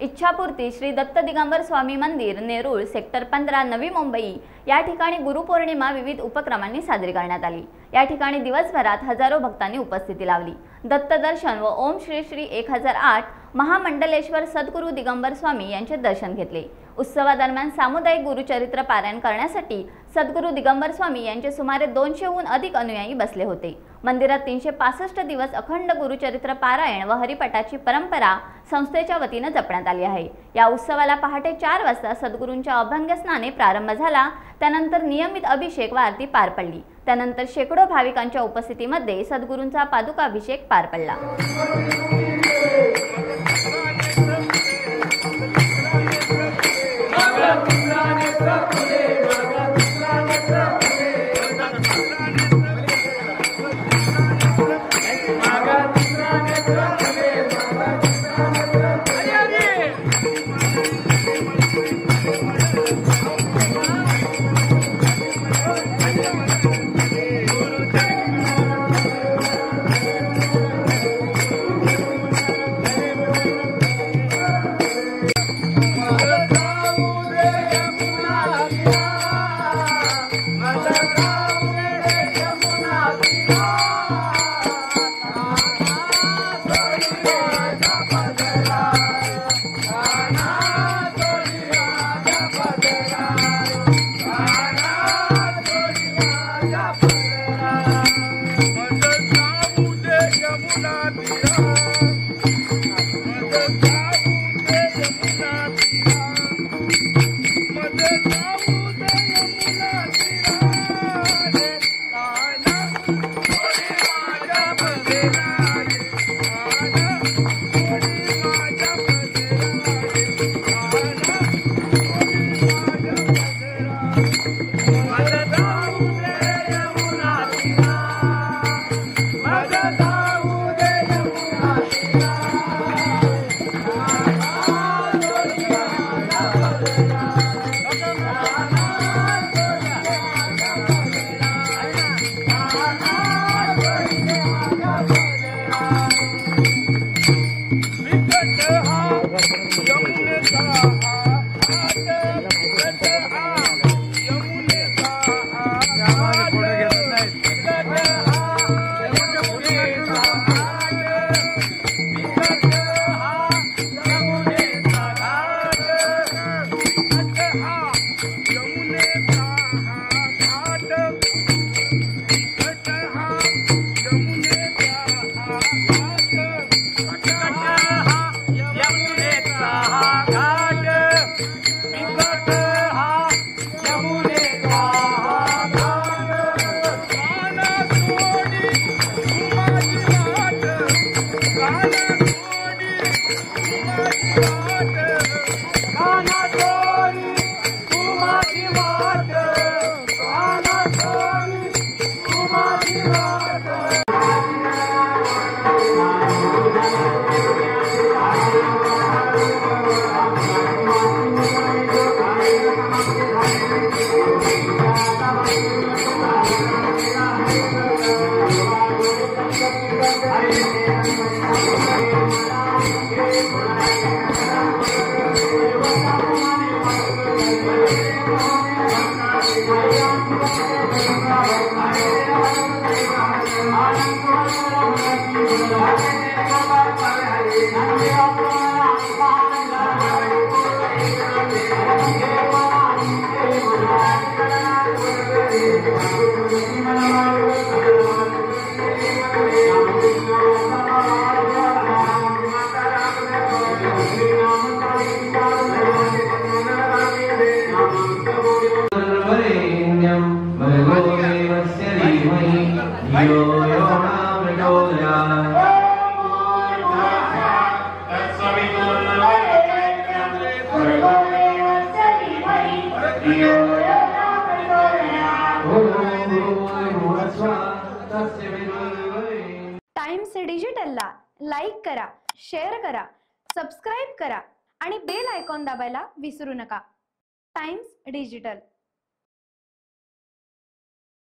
इच्छापूर्ती श्री दत्त दिगंबर स्वामी मंदिर नेरूळ सेक्टर 15 नवी मुंबई या ठिकाणी गुरुपौर्णिमा विविध उपक्रमांनी साजरी करण्यात आली। या ठिकाणी दिवसभरात हजारो भक्तांनी उपस्थिती लावली। दत्त दर्शन व ओम श्री श्री 1008 महामंडलेश्वर सद्गुरू दिगंबर स्वामी यांचे दर्शन घेतले। उत्सवादरम्यान सामुदायिक गुरुचरित्र पारायण करण्यासाठी सद्गुरू दिगंबर स्वामी यांचे सुमारे 200हून अधिक अनुयायी बसले होते। मंदिरात 365 दिवस अखंड गुरुचरित्र पारायण व हरिपाठाची परंपरा संस्थेच्या वतीने जपण्यात आली आहे। या उत्सवाला पहाटे 4 वाजता सद्गुरूंच्या अभंग स्नाने प्रारंभ झाला। त्यानंतर नियमित अभिषेक व आरती पार पडली। त्यानंतर शेकडो भाविकांच्या उपस्थितीमध्ये सद्गुरूंचा पादुकाभिषेक पार पडला। टाइम्स डिजिटलला लाईक करा, शेअर करा, सबस्क्राइब करा आणि बेल आयकॉन दाबायला विसरू नका। Times digital.